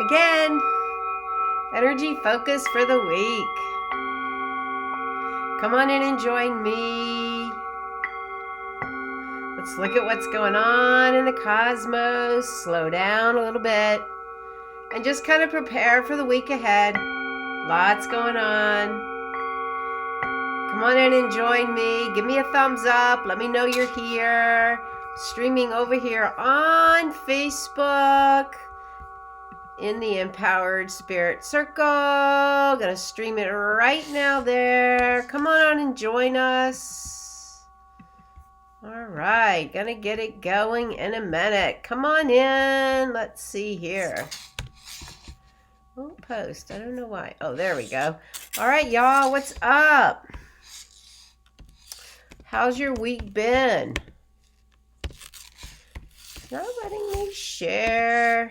again. Energy focus for the week. Come on in and join me. Let's look at what's going on in the cosmos. Slow down a little bit. And just kind of prepare for the week ahead. Lots going on. Come on in and join me. Give me a thumbs up. Let me know you're here. Streaming over here on Facebook in the Empowered Spirit Circle. Gonna stream it right now there. Come on and join us. All right, gonna get it going in a minute. Come on in. Let's see here. Won't post. I don't know why. Oh, there we go. All right, y'all, what's up? How's your week been? Not letting me share.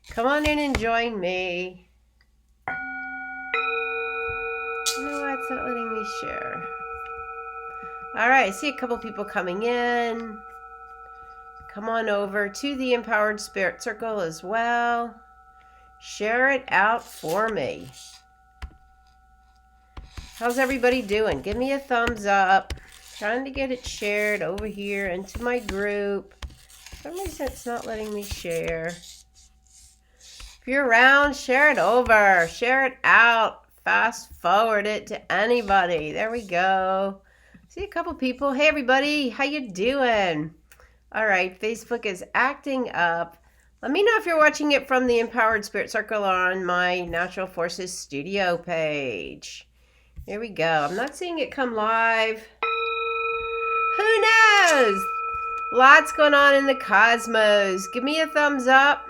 Come on in and join me. You know why it's not letting me share? All right, I see a couple people coming in. Come on over to the Empowered Spirit Circle as well. Share it out for me. How's everybody doing? Give me a thumbs up. Trying to get it shared over here into my group. For some reason it's not letting me share. If you're around, share it over. Share it out. Fast forward it to anybody. There we go. See a couple people. Hey everybody, how you doing? All right, Facebook is acting up. Let me know if you're watching it from the Empowered Spirit Circle on my Natural Forces Studio page. Here we go. I'm not seeing it come live. Who knows? Lots going on in the cosmos. Give me a thumbs up.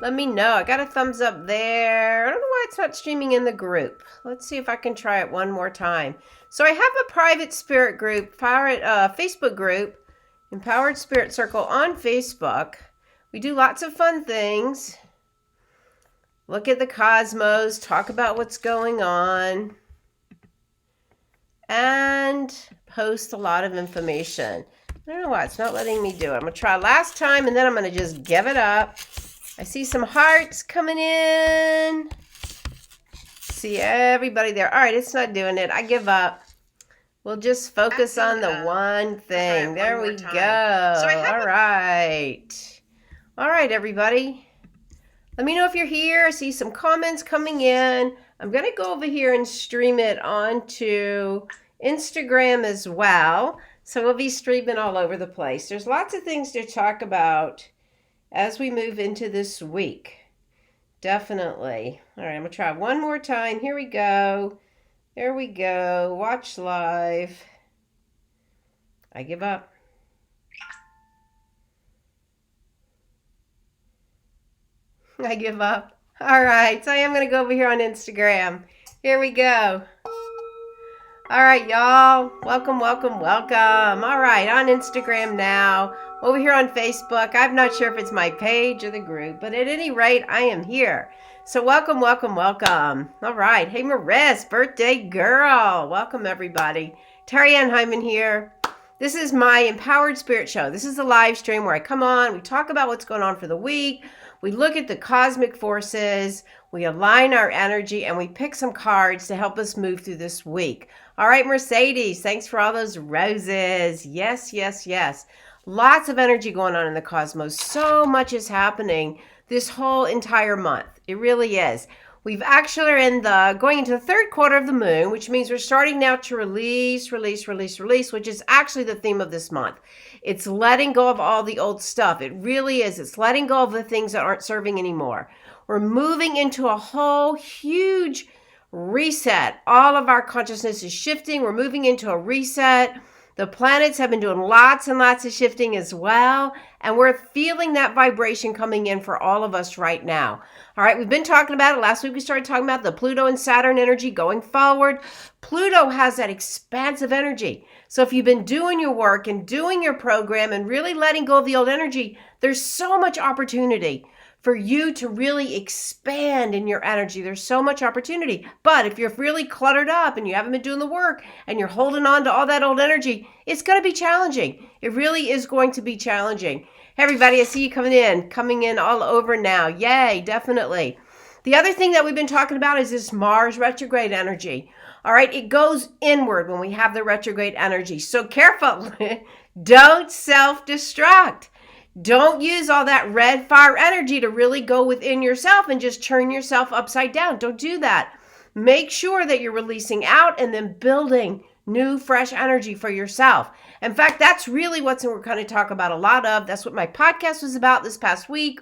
Let me know. I got a thumbs up there. I don't know why it's not streaming in the group. Let's see if I can try it one more time. So I have a private spirit group, Facebook group, Empowered Spirit Circle on Facebook. We do lots of fun things. Look at the cosmos, talk about what's going on, and post a lot of information. I don't know why it's not letting me do it. I'm going to try last time, and then I'm going to just give it up. I see some hearts coming in. See everybody there. All right, it's not doing it. I give up. We'll just focus on the one thing. There we go. All right. All right, everybody. Let me know if you're here. I see some comments coming in. I'm going to go over here and stream it onto Instagram as well. So we'll be streaming all over the place. There's lots of things to talk about as we move into this week. Definitely. All right, I'm going to try one more time. Here we go. There we go. Watch live. I give up. I give up. All right, so I am going to go over here on Instagram. Here we go. All right, y'all. Welcome, welcome, welcome. All right, on Instagram now. Over here on Facebook. I'm not sure if it's my page or the group, but at any rate, I am here. So welcome, welcome, welcome. All right. Hey, Maris, birthday girl. Welcome, everybody. Terry Ann Hyman here. This is my Empowered Spirit Show. This is a live stream where I come on, we talk about what's going on for the week. We look at the cosmic forces, we align our energy, and we pick some cards to help us move through this week. All right, Mercedes, thanks for all those roses. Yes, yes, yes. Lots of energy going on in the cosmos. So much is happening this whole entire month. It really is. We've actually are going into the third quarter of the moon, which means we're starting now to release, which is actually the theme of this month. It's letting go of all the old stuff. It really is. It's letting go of the things that aren't serving anymore. We're moving into a whole huge reset. All of our consciousness is shifting. We're moving into a reset. The planets have been doing lots and lots of shifting as well. And we're feeling that vibration coming in for all of us right now. All right, we've been talking about it. Last week we started talking about the Pluto and Saturn energy going forward. Pluto has that expansive energy. So if you've been doing your work and doing your program and really letting go of the old energy, there's so much opportunity for you to really expand in your energy. There's so much opportunity. But if you're really cluttered up and you haven't been doing the work and you're holding on to all that old energy, it's going to be challenging. It really is going to be challenging. Hey, everybody, I see you coming in all over now. Yay, definitely. The other thing that we've been talking about is this Mars retrograde energy. All right, it goes inward when we have the retrograde energy. So careful. Don't self-destruct. Don't use all that red fire energy to really go within yourself and just turn yourself upside down. Don't do that. Make sure that you're releasing out and then building new, fresh energy for yourself. In fact, that's really what we're going to talk about a lot of. That's what my podcast was about this past week.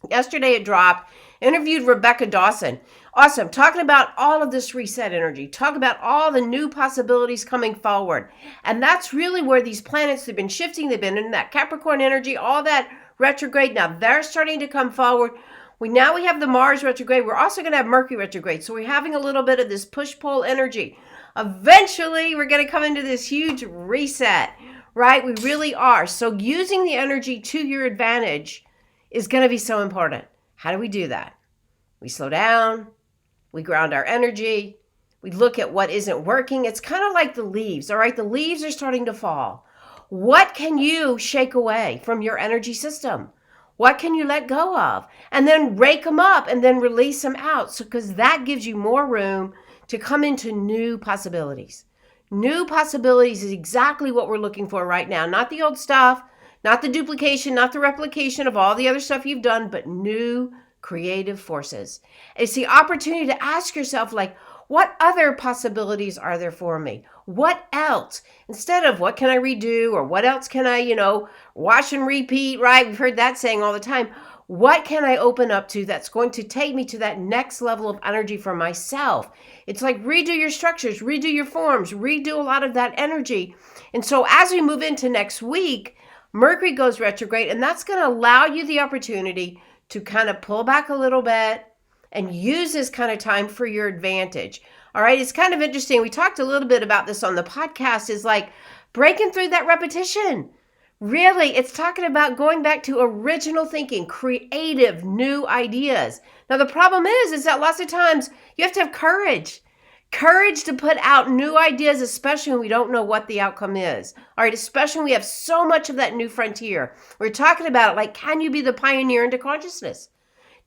Yesterday it dropped. Interviewed Rebecca Dawson. Awesome. Talking about all of this reset energy. Talk about all the new possibilities coming forward. And that's really where these planets have been shifting. They've been in that Capricorn energy, all that retrograde. Now they're starting to come forward. We have the Mars retrograde. We're also going to have Mercury retrograde. So we're having a little bit of this push-pull energy. Eventually, we're going to come into this huge reset, right? We really are. So using the energy to your advantage is going to be so important. How do we do that? We slow down. We ground our energy. We look at what isn't working. It's kind of like the leaves, all right? The leaves are starting to fall. What can you shake away from your energy system? What can you let go of? And then rake them up and then release them out. So, because that gives you more room to come into new possibilities. New possibilities is exactly what we're looking for right now. Not the old stuff, not the duplication, not the replication of all the other stuff you've done, but new creative forces. It's the opportunity to ask yourself, like, what other possibilities are there for me? What else? Instead of what can I redo or what else can I, wash and repeat, right? We've heard that saying all the time. What can I open up to that's going to take me to that next level of energy for myself? It's like redo your structures, redo your forms, redo a lot of that energy. And so as we move into next week, Mercury goes retrograde, and that's going to allow you the opportunity to kind of pull back a little bit and use this kind of time for your advantage. All right, it's kind of interesting. We talked a little bit about this on the podcast, is like breaking through that repetition. Really, it's talking about going back to original thinking, creative, new ideas. Now, the problem is that lots of times you have to have courage. Courage to put out new ideas, especially when we don't know what the outcome is. All right, especially when we have so much of that new frontier. We're talking about it like, can you be the pioneer into consciousness?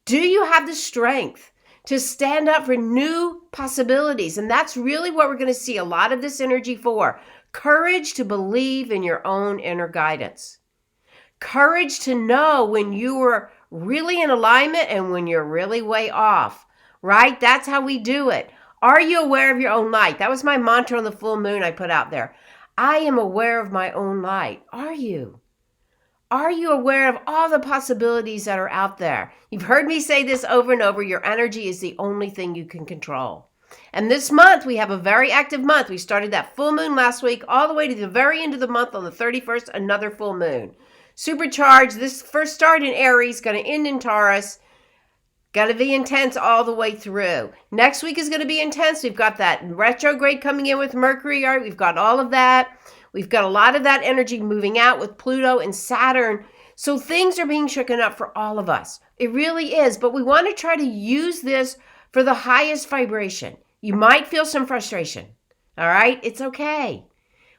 Do you have the strength to stand up for new possibilities? And that's really what we're going to see a lot of this energy for. Courage to believe in your own inner guidance. Courage to know when you are really in alignment and when you're really way off, right? That's how we do it. Are you aware of your own light? That was my mantra on the full moon I put out there. I am aware of my own light. Are you? Are you aware of all the possibilities that are out there? You've heard me say this over and over. Your energy is the only thing you can control. And this month, we have a very active month. We started that full moon last week, all the way to the very end of the month on the 31st, another full moon. Supercharged. This first start in Aries, going to end in Taurus. Got to be intense all the way through. Next week is going to be intense. We've got that retrograde coming in with Mercury. All right, we've got all of that. We've got a lot of that energy moving out with Pluto and Saturn. So things are being shaken up for all of us. It really is. But we want to try to use this for the highest vibration. You might feel some frustration. All right, it's okay.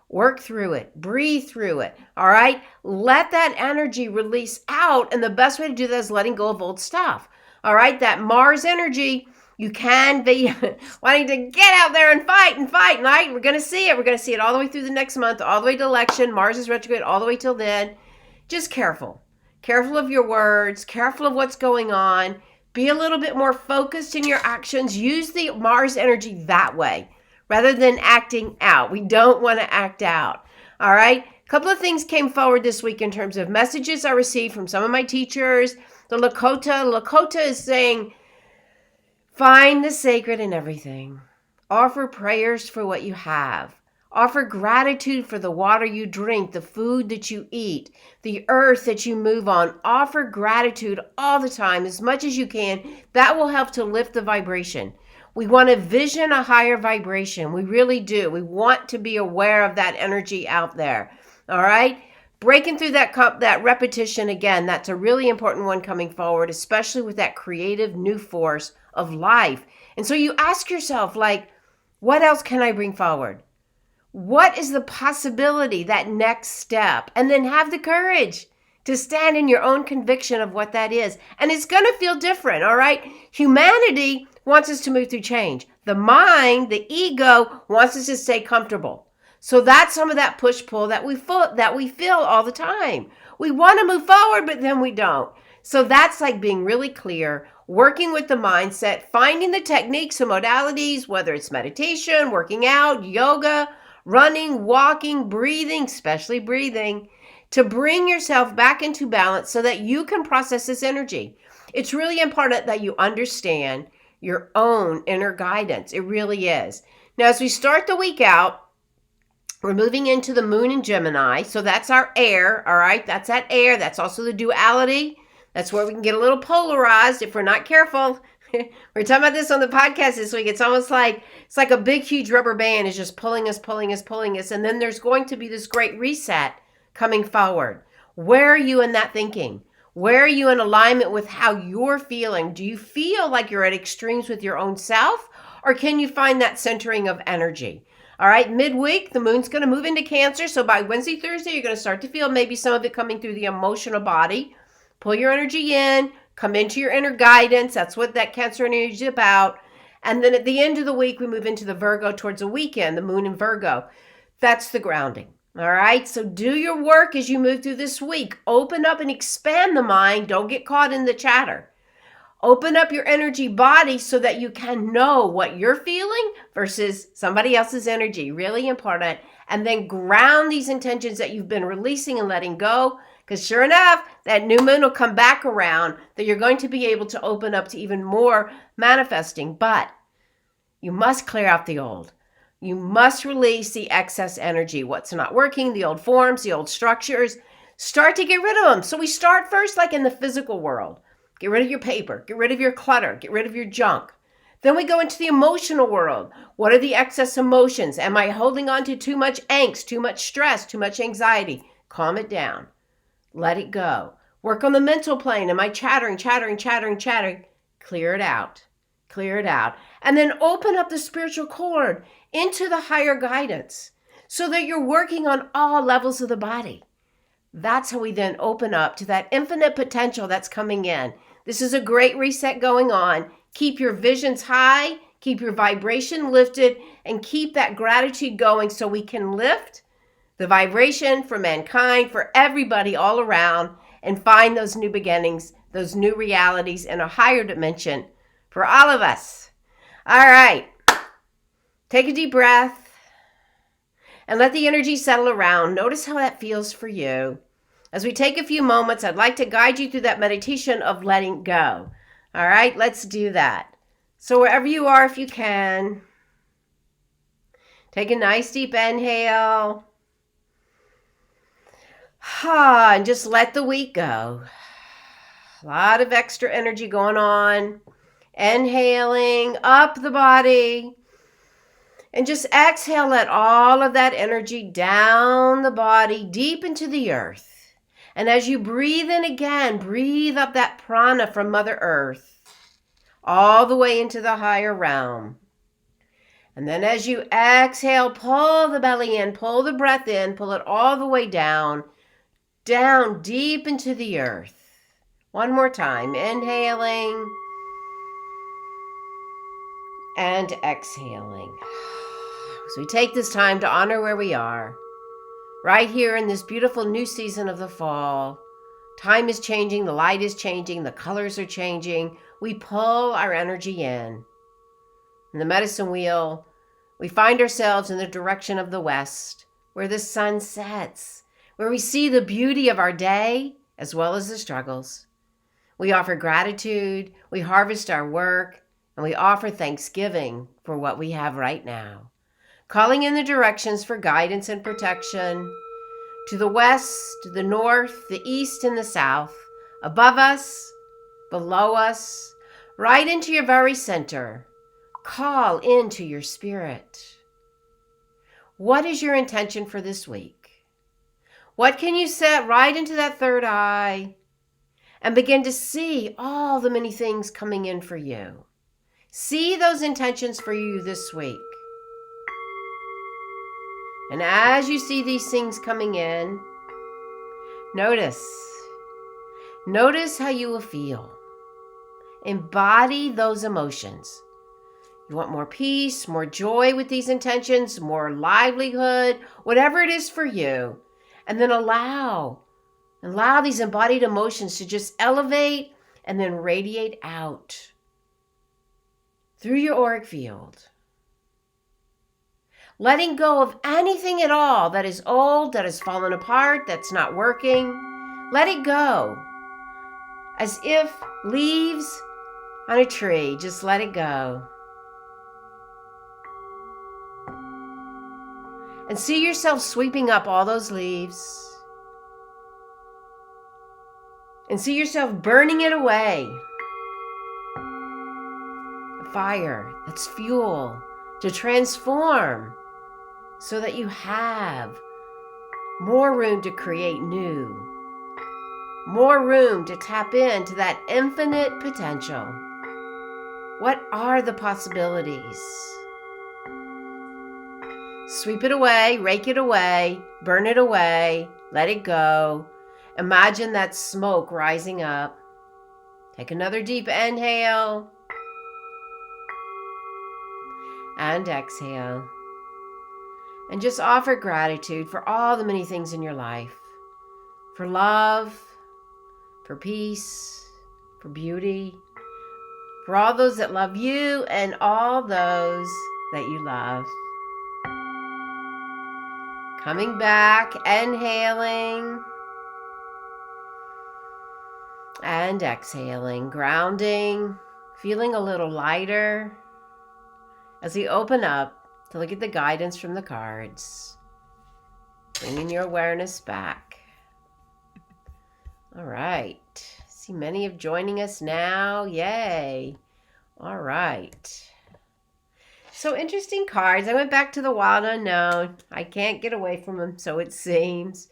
Work through it. Breathe through it. All right, let that energy release out. And the best way to do that is letting go of old stuff. All right, that Mars energy, you can be wanting to get out there and fight, right? We're going to see it. We're going to see it all the way through the next month, all the way to election. Mars is retrograde all the way till then. Just careful. Careful of your words. Careful of what's going on. Be a little bit more focused in your actions. Use the Mars energy that way rather than acting out. We don't want to act out. All right? A couple of things came forward this week in terms of messages I received from some of my teachers. The Lakota is saying, find the sacred in everything. Offer prayers for what you have. Offer gratitude for the water you drink, the food that you eat, the earth that you move on. Offer gratitude all the time, as much as you can. That will help to lift the vibration. We want to vision a higher vibration. We really do. We want to be aware of that energy out there. All right? breaking through that repetition again. That's a really important one coming forward, especially with that creative new force of life. And so you ask yourself, like, what else can I bring forward? What is the possibility, that next step? And then have the courage to stand in your own conviction of what that is. And it's going to feel different, all right? Humanity wants us to move through change. The mind, the ego, wants us to stay comfortable. So that's some of that push-pull that we feel all the time. We want to move forward, but then we don't. So that's like being really clear, working with the mindset, finding the techniques and modalities, whether it's meditation, working out, yoga, running, walking, breathing, especially breathing, to bring yourself back into balance so that you can process this energy. It's really important that you understand your own inner guidance. It really is. Now, as we start the week out, we're moving into the moon in Gemini. So that's our air, all right? That's that air. That's also the duality. That's where we can get a little polarized if we're not careful. We're talking about this on the podcast this week. It's almost like a big, huge rubber band is just pulling us. And then there's going to be this great reset coming forward. Where are you in that thinking? Where are you in alignment with how you're feeling? Do you feel like you're at extremes with your own self? Or can you find that centering of energy? All right, midweek, the moon's going to move into Cancer. So by Wednesday, Thursday, you're going to start to feel maybe some of it coming through the emotional body. Pull your energy in, come into your inner guidance. That's what that Cancer energy is about. And then at the end of the week, we move into the Virgo towards the weekend, the moon in Virgo. That's the grounding. All right, so do your work as you move through this week. Open up and expand the mind. Don't get caught in the chatter. Open up your energy body so that you can know what you're feeling versus somebody else's energy. Really important. And then ground these intentions that you've been releasing and letting go. Because sure enough, that new moon will come back around that you're going to be able to open up to even more manifesting. But you must clear out the old. You must release the excess energy. What's not working, the old forms, the old structures. Start to get rid of them. So we start first like in the physical world. Get rid of your paper. Get rid of your clutter. Get rid of your junk. Then we go into the emotional world. What are the excess emotions? Am I holding on to too much angst, too much stress, too much anxiety? Calm it down. Let it go. Work on the mental plane. Am I chattering? Clear it out. Clear it out. And then open up the spiritual cord into the higher guidance so that you're working on all levels of the body. That's how we then open up to that infinite potential that's coming in. This is a great reset going on. Keep your visions high, keep your vibration lifted, and keep that gratitude going so we can lift the vibration for mankind, for everybody all around, and find those new beginnings, those new realities in a higher dimension for all of us. All right. Take a deep breath and let the energy settle around. Notice how that feels for you. As we take a few moments, I'd like to guide you through that meditation of letting go. All right, let's do that. So wherever you are, if you can, take a nice deep inhale. And just let the week go. A lot of extra energy going on. Inhaling up the body. And just exhale, let all of that energy down the body, deep into the earth. And as you breathe in again, breathe up that prana from Mother Earth, all the way into the higher realm. And then as you exhale, pull the belly in, pull the breath in, pull it all the way down, down deep into the earth. One more time, inhaling and exhaling. So we take this time to honor where we are. Right here in this beautiful new season of the fall. Time is changing, the light is changing, the colors are changing. We pull our energy in. In the medicine wheel, we find ourselves in the direction of the west, where the sun sets, where we see the beauty of our day as well as the struggles. We offer gratitude, we harvest our work, and we offer thanksgiving for what we have right now. Calling in the directions for guidance and protection to the west, the north, the east, and the south, above us, below us, right into your very center. Call into your spirit. What is your intention for this week? What can you set right into that third eye and begin to see all the many things coming in for you? See those intentions for you this week. And as you see these things coming in, notice how you will feel. Embody those emotions. You want more peace, more joy with these intentions, more livelihood, whatever it is for you. And then allow these embodied emotions to just elevate and then radiate out through your auric field. Letting go of anything at all that is old, that has fallen apart, that's not working. Let it go. As if leaves on a tree, just let it go. And see yourself sweeping up all those leaves. And see yourself burning it away. The fire, that's fuel to transform so that you have more room to create new. More room to tap into that infinite potential. What are the possibilities? Sweep it away, rake it away, burn it away, let it go. Imagine that smoke rising up. Take another deep inhale and exhale. And just offer gratitude for all the many things in your life. For love, for peace, for beauty, for all those that love you and all those that you love. Coming back, inhaling and exhaling, grounding, feeling a little lighter as we open up to look at the guidance from the cards, bringing your awareness back. All right. See many of joining us now. Yay. All right. So interesting cards. I went back to the Wild Unknown. I can't get away from them, so it seems.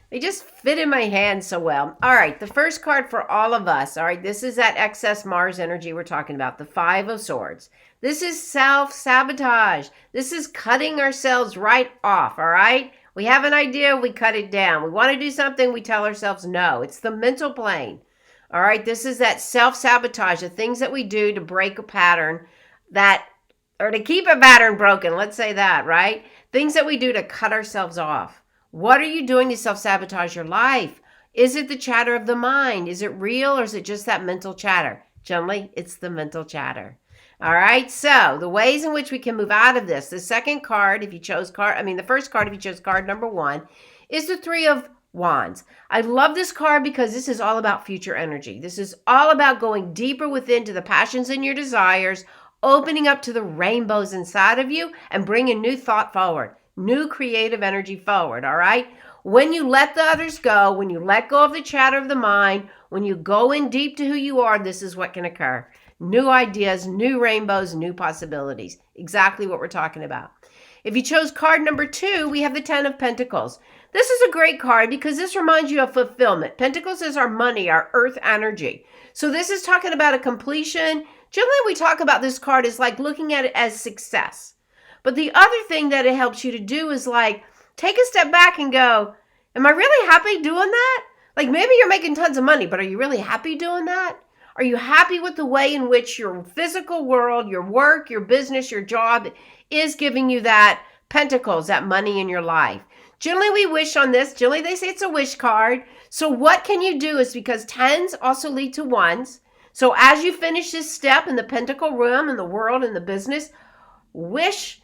They just fit in my hand so well. All right, the first card for all of us. All right, this is that excess Mars energy we're talking about, the Five of Swords. This is self-sabotage. This is cutting ourselves right off, all right? We have an idea, we cut it down. We want to do something, we tell ourselves no. It's the mental plane. All right, this is that self-sabotage, the things that we do to break a pattern or to keep a pattern broken, let's say that, right? Things that we do to cut ourselves off. What are you doing to self-sabotage your life? Is it the chatter of the mind? Is it real or is it just that mental chatter? Generally, it's the mental chatter. All right, so the ways in which we can move out of this. The second card, the first card, if you chose card number 1, is the Three of Wands. I love this card because this is all about future energy. This is all about going deeper within to the passions and your desires, opening up to the rainbows inside of you and bringing new thought forward, new creative energy forward, all right? When you let the others go, when you let go of the chatter of the mind, when you go in deep to who you are, this is what can occur. New ideas, new rainbows, new possibilities. Exactly what we're talking about. If you chose card number 2, we have the Ten of Pentacles. This is a great card because this reminds you of fulfillment. Pentacles is our money, our earth energy. So this is talking about a completion. Generally, we talk about this card as like looking at it as success. But the other thing that it helps you to do is like take a step back and go, am I really happy doing that? Like maybe you're making tons of money, but are you really happy doing that? Are you happy with the way in which your physical world, your work, your business, your job is giving you that pentacles, that money in your life? Generally, we wish on this. Generally, they say it's a wish card. So what can you do is because tens also lead to ones. So as you finish this step in the pentacle realm, in the world, in the business, wish,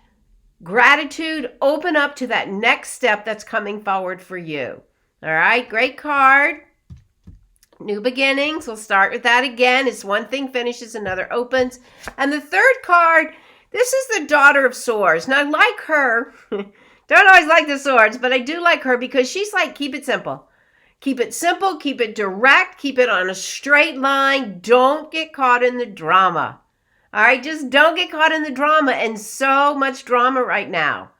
gratitude, open up to that next step that's coming forward for you. All right, great card. New beginnings. We'll start with that again. It's one thing finishes, another opens. And the third card, this is the Daughter of Swords. Now, I like her. Don't always like the swords, but I do like her because she's like, keep it simple. Keep it simple, keep it direct, keep it on a straight line. Don't get caught in the drama. All right, just don't get caught in the drama, and so much drama right now.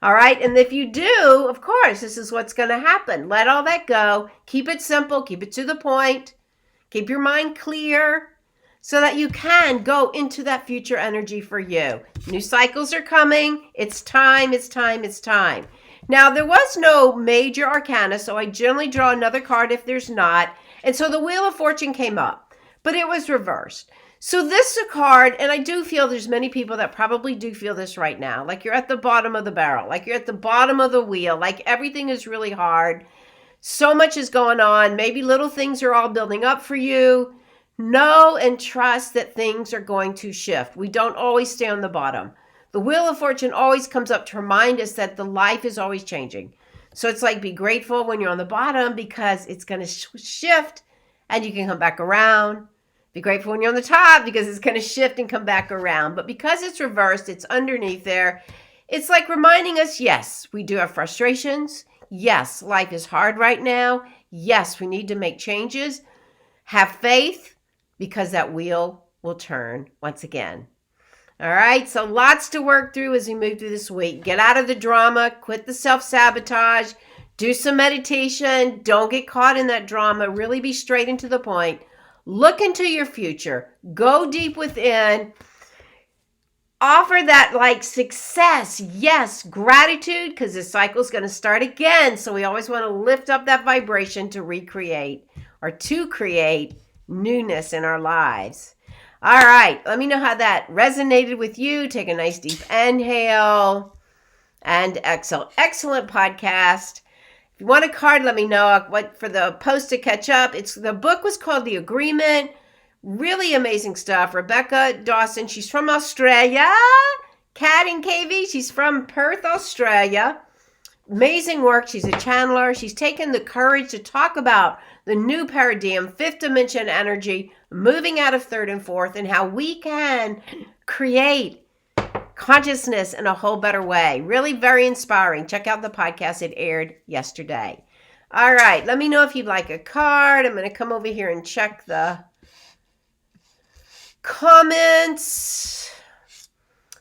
All right. And if you do, of course, this is what's going to happen. Let all that go. Keep it simple. Keep it to the point. Keep your mind clear so that you can go into that future energy for you. New cycles are coming. It's time. It's time. It's time. Now, there was no major arcana, so I generally draw another card if there's not. And so the Wheel of Fortune came up, but it was reversed. So this is a card, and I do feel there's many people that probably do feel this right now. Like you're at the bottom of the barrel, like you're at the bottom of the wheel, like everything is really hard. So much is going on. Maybe little things are all building up for you. Know and trust that things are going to shift. We don't always stay on the bottom. The Wheel of Fortune always comes up to remind us that the life is always changing. So it's like be grateful when you're on the bottom because it's going to shift and you can come back around. Be grateful when you're on the top because it's going to shift and come back around. But because it's reversed, it's underneath there. It's like reminding us, yes, we do have frustrations. Yes, life is hard right now. Yes, we need to make changes. Have faith because that wheel will turn once again. All right, so lots to work through as we move through this week. Get out of the drama. Quit the self-sabotage. Do some meditation. Don't get caught in that drama. Really be straight and to the point. Look into your future. Go deep within. Offer that like success. Yes, gratitude because the cycle's going to start again. So we always want to lift up that vibration to recreate or to create newness in our lives. All right. Let me know how that resonated with you. Take a nice deep inhale and exhale. Excellent podcast. If you want a card, let me know what for the post to catch up. The book was called The Agreement. Really amazing stuff. Rebecca Dawson, she's from Australia. Kat and KV, she's from Perth, Australia. Amazing work. She's a channeler. She's taken the courage to talk about the new paradigm, fifth dimension energy, moving out of third and fourth, and how we can create consciousness in a whole better way. Really very inspiring. Check out the podcast. It aired yesterday. All right. Let me know if you'd like a card. I'm going to come over here and check the comments.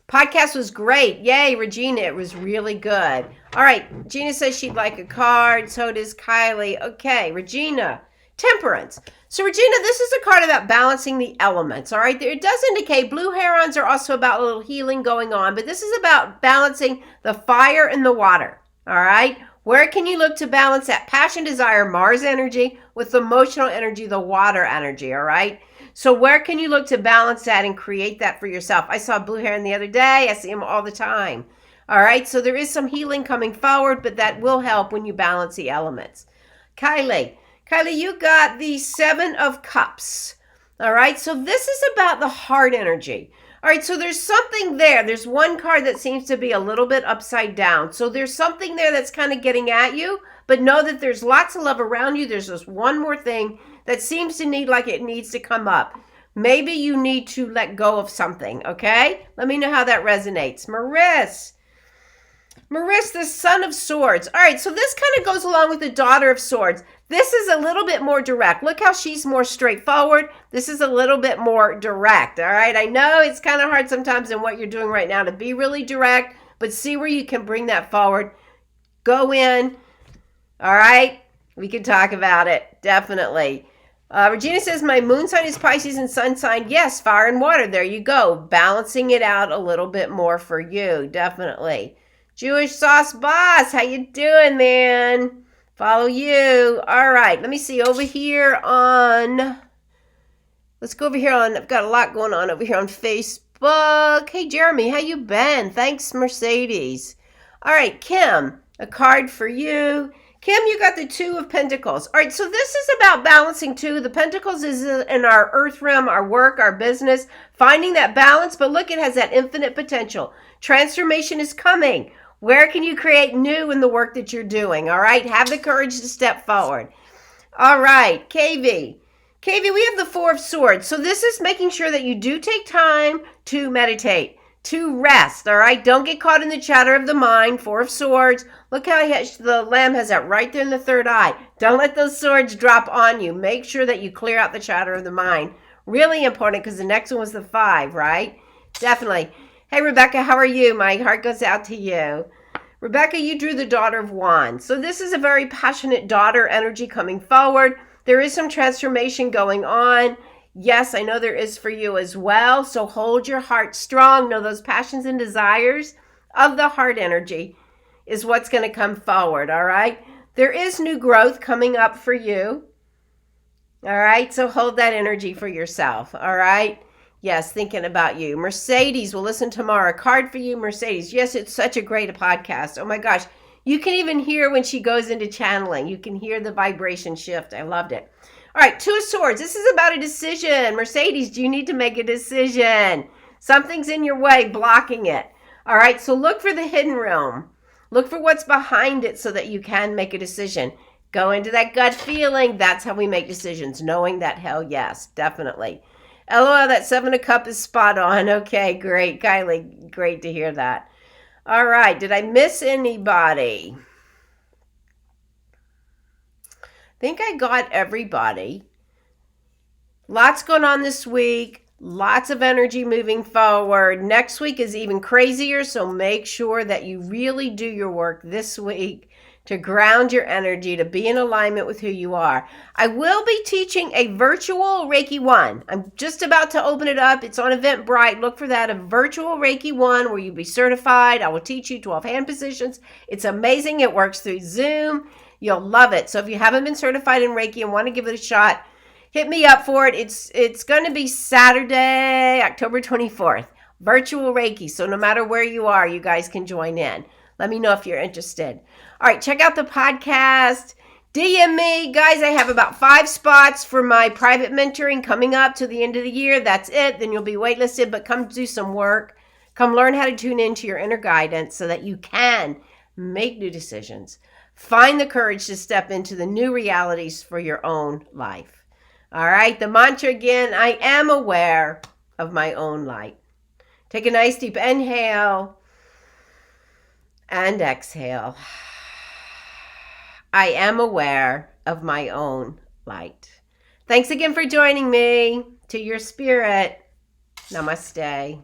Podcast was great. Yay, Regina. It was really good. All right. Gina says she'd like a card. So does Kylie. Okay. Regina. Temperance. So Regina, this is a card about balancing the elements. All right. It does indicate blue herons are also about a little healing going on, but this is about balancing the fire and the water. All right. Where can you look to balance that passion, desire, Mars energy with the emotional energy, the water energy? All right. So where can you look to balance that and create that for yourself? I saw blue heron the other day. I see him all the time. All right. So there is some healing coming forward, but that will help when you balance the elements. Kylie, you got the 7 of Cups. All right. So this is about the heart energy. All right. So there's something there. There's one card that seems to be a little bit upside down. So there's something there that's kind of getting at you, but know that there's lots of love around you. There's just one more thing that seems to need like it needs to come up. Maybe you need to let go of something, okay? Let me know how that resonates. Maris, the Son of Swords. All right, so this kind of goes along with the Daughter of Swords. This is a little bit more direct. Look how she's more straightforward. This is a little bit more direct, all right? I know it's kind of hard sometimes in what you're doing right now to be really direct, but see where you can bring that forward. Go in, all right? We can talk about it, definitely. Regina says, my moon sign is Pisces and sun sign. Yes, fire and water. There you go. Balancing it out a little bit more for you. Definitely. Jewish Sauce Boss, how you doing, man? Follow you. All right. Let me see over here on... Let's go over here on... I've got a lot going on over here on Facebook. Hey, Jeremy, how you been? Thanks, Mercedes. All right, Kim, a card for you. Kim, you got the 2 of Pentacles. All right, so this is about balancing too. The Pentacles is in our earth realm, our work, our business, finding that balance. But look, it has that infinite potential. Transformation is coming. Where can you create new in the work that you're doing? All right, have the courage to step forward. All right, KV, we have the 4 of Swords. So this is making sure that you do take time to meditate, to rest, all right? Don't get caught in the chatter of the mind. 4 of Swords. Look how the Lamb has that right there in the third eye. Don't let those swords drop on you. Make sure that you clear out the chatter of the mind. Really important because the next one was the 5, right? Definitely. Hey, Rebecca, how are you? My heart goes out to you. Rebecca, you drew the Daughter of Wands. So this is a very passionate daughter energy coming forward. There is some transformation going on. Yes, I know there is for you as well. So hold your heart strong. Know those passions and desires of the heart energy is what's going to come forward, all right? There is new growth coming up for you. All right, so hold that energy for yourself, all right? Yes, thinking about you. Mercedes, we'll listen tomorrow. A card for you, Mercedes. Yes, it's such a great podcast. Oh my gosh. You can even hear when she goes into channeling. You can hear the vibration shift. I loved it. All right, Two of Swords. This is about a decision. Mercedes, do you need to make a decision? Something's in your way, blocking it. All right, so look for the hidden realm. Look for what's behind it so that you can make a decision. Go into that gut feeling. That's how we make decisions. Knowing that, hell yes, definitely. LOL, that 7 of Cups is spot on. Okay, great. Kylie, great to hear that. All right, did I miss anybody? I think I got everybody. Lots going on this week. Lots of energy moving forward. Next week is even crazier, so make sure that you really do your work this week to ground your energy, to be in alignment with who you are. I will be teaching a virtual Reiki 1. I'm just about to open it up. It's on Eventbrite. Look for that, a virtual Reiki 1 where you'll be certified. I will teach you 12 hand positions. It's amazing. It works through Zoom. You'll love it. So if you haven't been certified in Reiki and want to give it a shot, hit me up for it. It's going to be Saturday, October 24th. Virtual Reiki. So no matter where you are, you guys can join in. Let me know if you're interested. All right, check out the podcast. DM me. Guys, I have about 5 spots for my private mentoring coming up to the end of the year. That's it. Then you'll be waitlisted, but come do some work. Come learn how to tune into your inner guidance so that you can make new decisions. Find the courage to step into the new realities for your own life. All right, the mantra again, I am aware of my own light. Take a nice deep inhale and exhale. I am aware of my own light. Thanks again for joining me. To your spirit, namaste.